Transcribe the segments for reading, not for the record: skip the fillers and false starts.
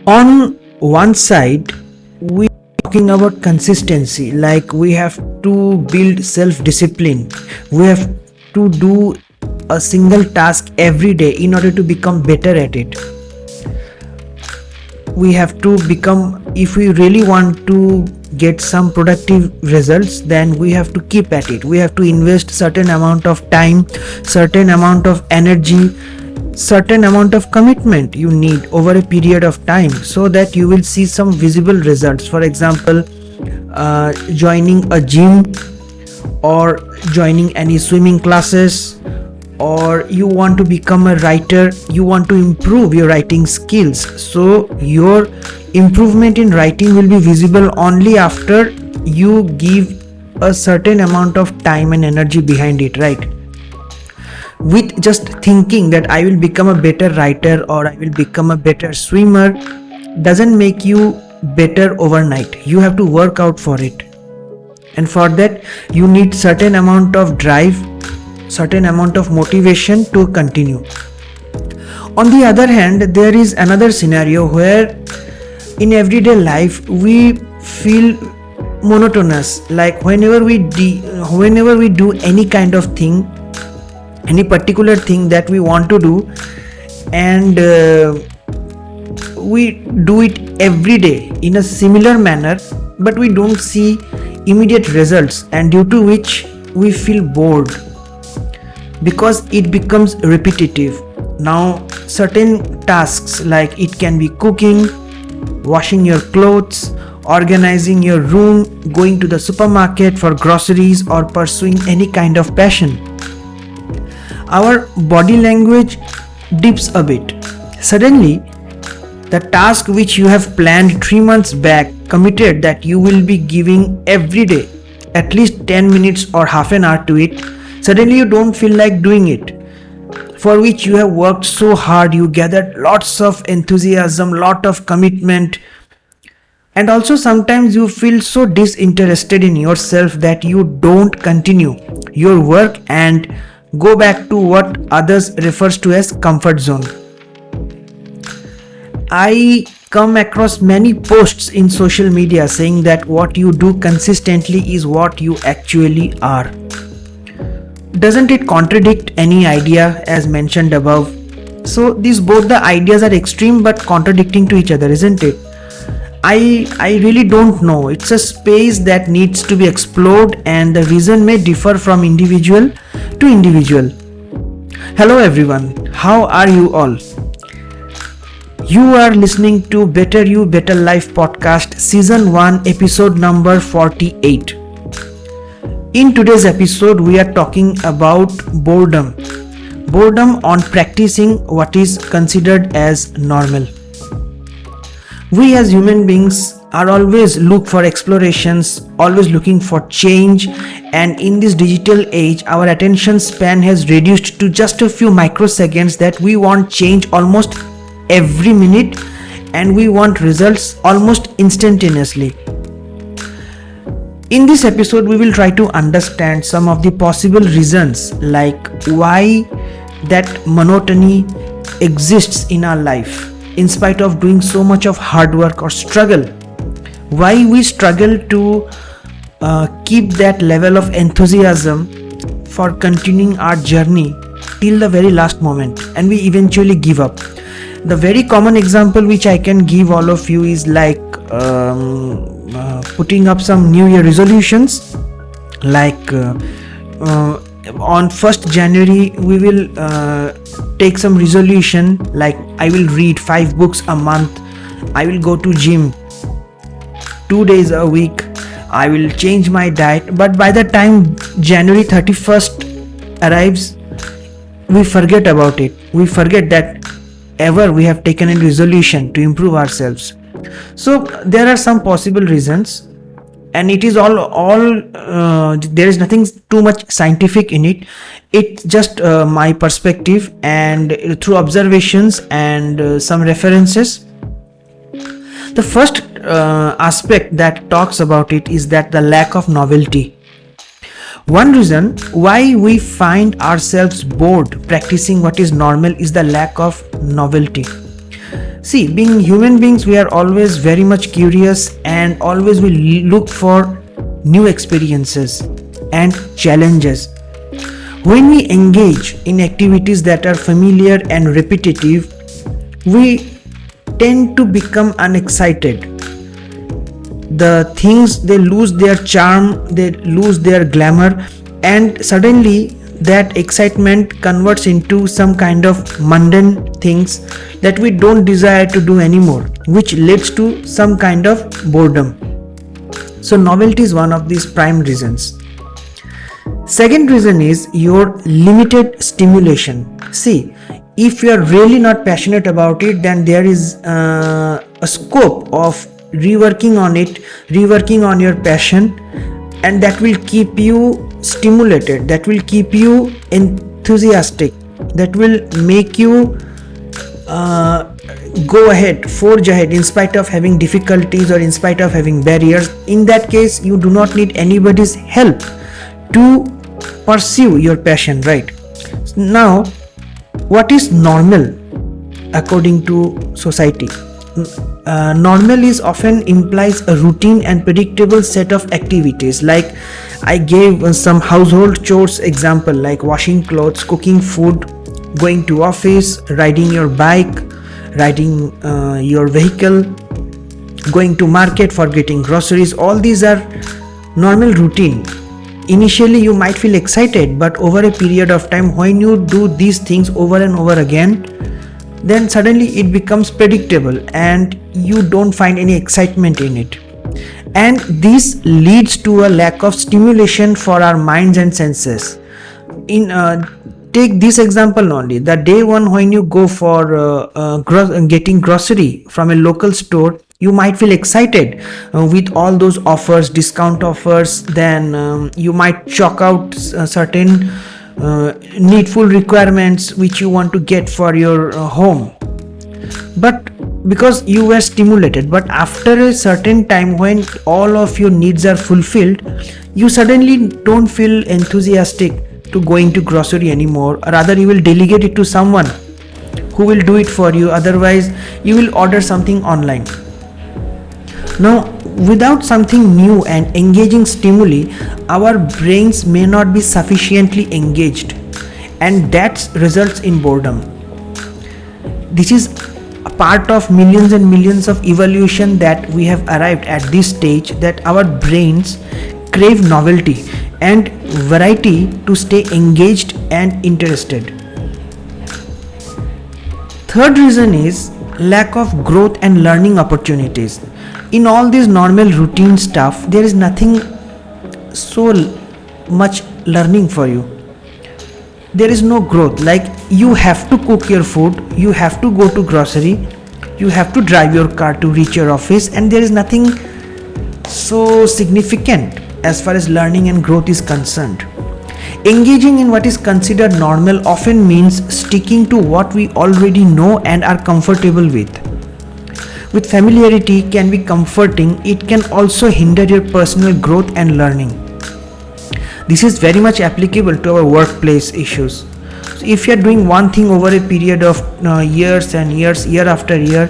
On one side, we are talking about consistency, like we have to build self-discipline. We have to do a single task every day in order to become better at it. We have to become, if we really want to get some productive results, then we have to keep at it. We have to invest certain amount of time, certain amount of energy, certain amount of commitment you need over a period of time, so that you will see some visible results. For example, joining a gym, or joining any swimming classes, or you want to become a writer, you want to improve your writing skills. So your improvement in writing will be visible only after you give a certain amount of time and energy behind it, right? With just thinking that I will become a better writer or I will become a better swimmer doesn't make you better overnight. You have to work out for it, and for that you need certain amount of drive, certain amount of motivation to continue. On the other hand, there is another scenario where in everyday life we feel monotonous, like whenever we do any kind of thing, any particular thing that we want to do, and we do it every day in a similar manner, but we don't see immediate results, and due to which we feel bored because it becomes repetitive. Now certain tasks, like it can be cooking, washing your clothes, organizing your room, going to the supermarket for groceries, or pursuing any kind of passion, our body language dips a bit. Suddenly, the task which you have planned 3 months back, committed that you will be giving every day at least 10 minutes or half an hour to it, suddenly you don't feel like doing it, for which you have worked so hard. You gathered lots of enthusiasm, lot of commitment, and also sometimes you feel so disinterested in yourself that you don't continue your work and go back to what others refers to as comfort zone. I come across many posts in social media saying that what you do consistently is what you actually are. Doesn't it contradict any idea as mentioned above? So these both the ideas are extreme but contradicting to each other, isn't it? I really don't know. It's a space that needs to be explored, and the reason may differ from individual to individual. Hello everyone, how are you all? You are listening to Better You Better Life podcast, season 1, episode number 48. In today's episode, we are talking about boredom. Boredom on practicing what is considered as normal. We as human beings are always look for explorations, always looking for change, and in this digital age, our attention span has reduced to just a few microseconds that we want change almost every minute, and we want results almost instantaneously. In this episode, we will try to understand some of the possible reasons, like why that monotony exists in our life in spite of doing so much of hard work or struggle. Why we struggle to keep that level of enthusiasm for continuing our journey till the very last moment, and we eventually give up. The very common example which I can give all of you is like putting up some New Year resolutions, like on 1st January we will take some resolution, like I will read 5 books a month, I will go to gym 2 days a week, I will change my diet. But by the time January 31st arrives, we forget about it. We forget that ever we have taken a resolution to improve ourselves. So there are some possible reasons, and it is all there is nothing too much scientific in it. It's just my perspective, and through observations and some references. The first aspect that talks about it is that the lack of novelty. One reason why we find ourselves bored practicing what is normal is the lack of novelty. See, being human beings, we are always very much curious and always will look for new experiences and challenges. When we engage in activities that are familiar and repetitive, we tend to become unexcited. The things, they lose their charm, they lose their glamour, and suddenly that excitement converts into some kind of mundane things that we don't desire to do anymore, which leads to some kind of boredom. So novelty is one of these prime reasons. Second reason is your limited stimulation. See, if you are really not passionate about it, then there is a scope of reworking on it, reworking on your passion, and that will keep you stimulated, that will keep you enthusiastic, that will make you go ahead, forge ahead in spite of having difficulties or in spite of having barriers. In that case, you do not need anybody's help to pursue your passion, right? Now, what is normal according to society? Normal is often implies a routine and predictable set of activities. Like I gave some household chores example, like washing clothes, cooking food, going to office, riding your bike, riding your vehicle, going to market for getting groceries. All these are normal routine. Initially you might feel excited, but over a period of time, when you do these things over and over again, then suddenly it becomes predictable and you don't find any excitement in it. And this leads to a lack of stimulation for our minds and senses. Take this example only. The day one when you go for getting grocery from a local store, you might feel excited with all those offers, discount offers. Then you might chalk out certain needful requirements which you want to get for your home, but because you were stimulated. But after a certain time, when all of your needs are fulfilled, you suddenly don't feel enthusiastic to going to grocery anymore. Rather, you will delegate it to someone who will do it for you. Otherwise, you will order something online. Now, without something new and engaging stimuli, our brains may not be sufficiently engaged, and that results in boredom. This is a part of millions and millions of evolution that we have arrived at this stage, that our brains crave novelty and variety to stay engaged and interested. Third reason is lack of growth and learning opportunities. In all this normal routine stuff, there is nothing so much learning for you. There is no growth. Like, you have to cook your food, you have to go to grocery, you have to drive your car to reach your office, and there is nothing so significant as far as learning and growth is concerned. Engaging in what is considered normal often means sticking to what we already know and are comfortable with. With familiarity can be comforting, it can also hinder your personal growth and learning. This is very much applicable to our workplace issues. So if you are doing one thing over a period of years and years, year after year,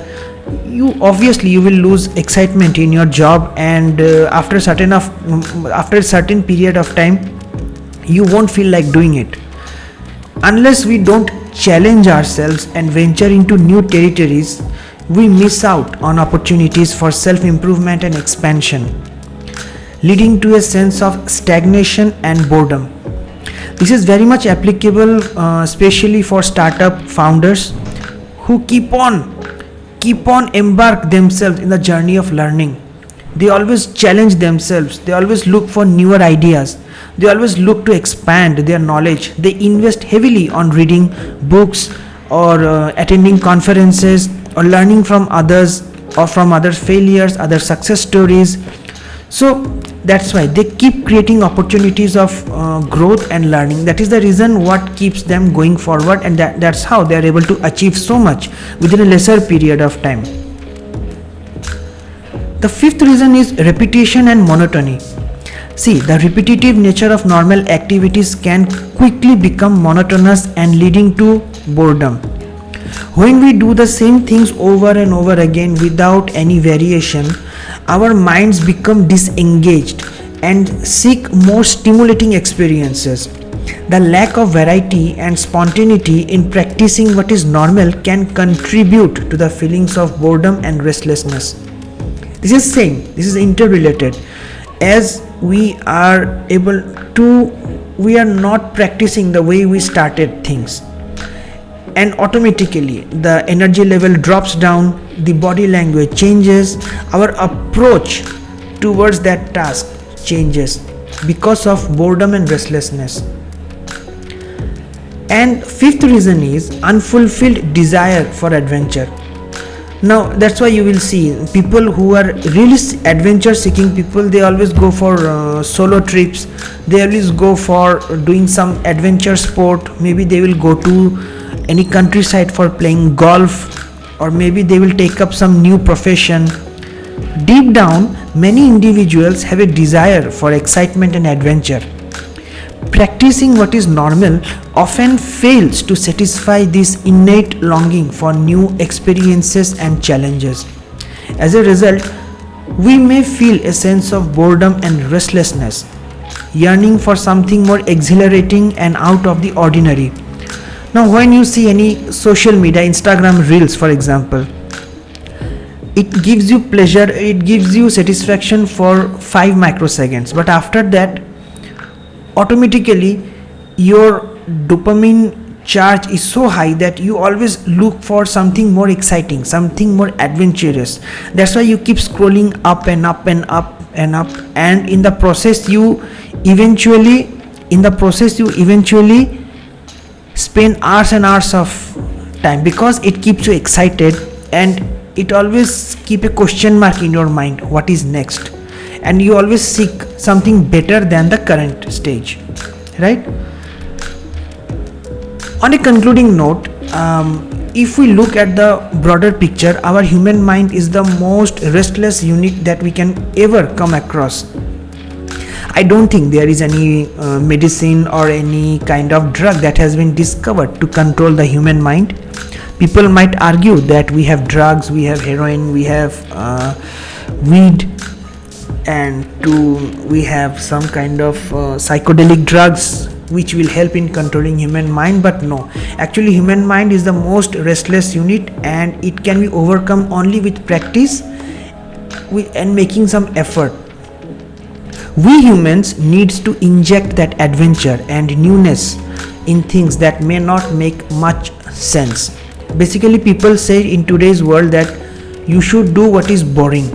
you will lose excitement in your job, and after a certain period of time, you won't feel like doing it. Unless we don't challenge ourselves and venture into new territories, we miss out on opportunities for self-improvement and expansion, leading to a sense of stagnation and boredom. This is very much applicable, especially for startup founders who keep on embark themselves in the journey of learning. They always challenge themselves, they always look for newer ideas, they always look to expand their knowledge. They invest heavily on reading books or attending conferences or learning from others, or from other failures, other success stories. So that's why they keep creating opportunities of growth and learning. That is the reason what keeps them going forward, and that's how they are able to achieve so much within a lesser period of time. The fifth reason is repetition and monotony. See, the repetitive nature of normal activities can quickly become monotonous and leading to boredom. When we do the same things over and over again without any variation, our minds become disengaged and seek more stimulating experiences. The lack of variety and spontaneity in practicing what is normal can contribute to the feelings of boredom and restlessness. This is interrelated. As we are not practicing the way we started things, and automatically the energy level drops down, the body language changes, our approach towards that task changes because of boredom and restlessness. And fifth reason is unfulfilled desire for adventure. Now that's why you will see people who are really adventure seeking people, they always go for solo trips, they always go for doing some adventure sport. Maybe they will go to any countryside for playing golf, or maybe they will take up some new profession. Deep down, many individuals have a desire for excitement and adventure. Practicing what is normal often fails to satisfy this innate longing for new experiences and challenges. As a result, we may feel a sense of boredom and restlessness, yearning for something more exhilarating and out of the ordinary. Now, when you see any social media, Instagram Reels for example, it gives you pleasure, it gives you satisfaction for 5 microseconds, but after that, automatically your dopamine charge is so high that you always look for something more exciting, something more adventurous. That's why you keep scrolling up and up and up and up, and in the process you eventually spend hours and hours of time, because it keeps you excited and it always keep a question mark in your mind, what is next, and you always seek something better than the current stage, right? On a concluding note, if we look at the broader picture, our human mind is the most restless unit that we can ever come across. I don't think there is any medicine or any kind of drug that has been discovered to control the human mind. People might argue that we have drugs, we have heroin, we have weed, and we have some kind of psychedelic drugs which will help in controlling human mind. But no, actually human mind is the most restless unit, and it can be overcome only with practice and making some effort. We humans needs to inject that adventure and newness in things that may not make much sense. Basically, people say in today's world that you should do what is boring.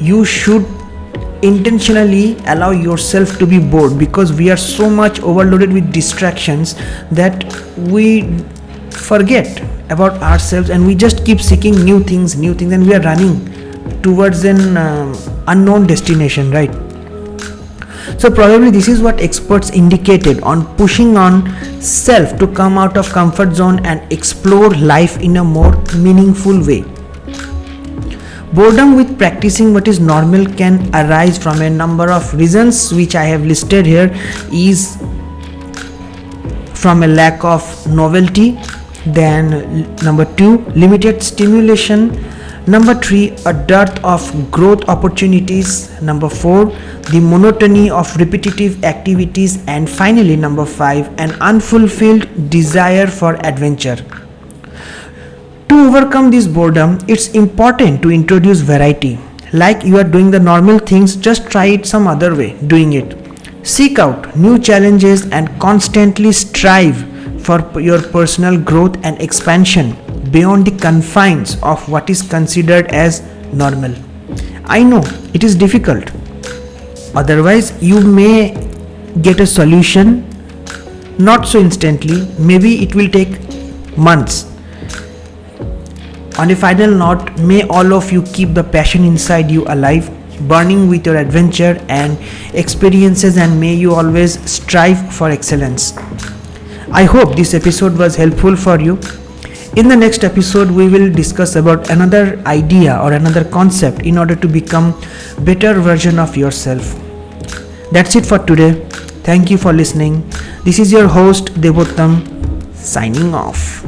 You should intentionally allow yourself to be bored, because we are so much overloaded with distractions that we forget about ourselves, and we just keep seeking new things, and we are running towards an unknown destination, right? So probably this is what experts indicated on pushing on self to come out of comfort zone and explore life in a more meaningful way. Boredom with practicing what is normal can arise from a number of reasons which I have listed here. Is from a lack of novelty, then number 2, limited stimulation, number 3, a dearth of growth opportunities, number 4, the monotony of repetitive activities, and finally number 5, an unfulfilled desire for adventure. To overcome this boredom, it's important to introduce variety. Like you are doing the normal things, just try it some other way, doing it. Seek out new challenges and constantly strive for your personal growth and expansion beyond the confines of what is considered as normal. I know it is difficult. Otherwise, you may get a solution not so instantly. Maybe it will take months. On a final note, may all of you keep the passion inside you alive, burning with your adventure and experiences, and may you always strive for excellence. I hope this episode was helpful for you. In the next episode, we will discuss about another idea or another concept in order to become better version of yourself. That's it for today. Thank you for listening. This is your host Debottam, signing off.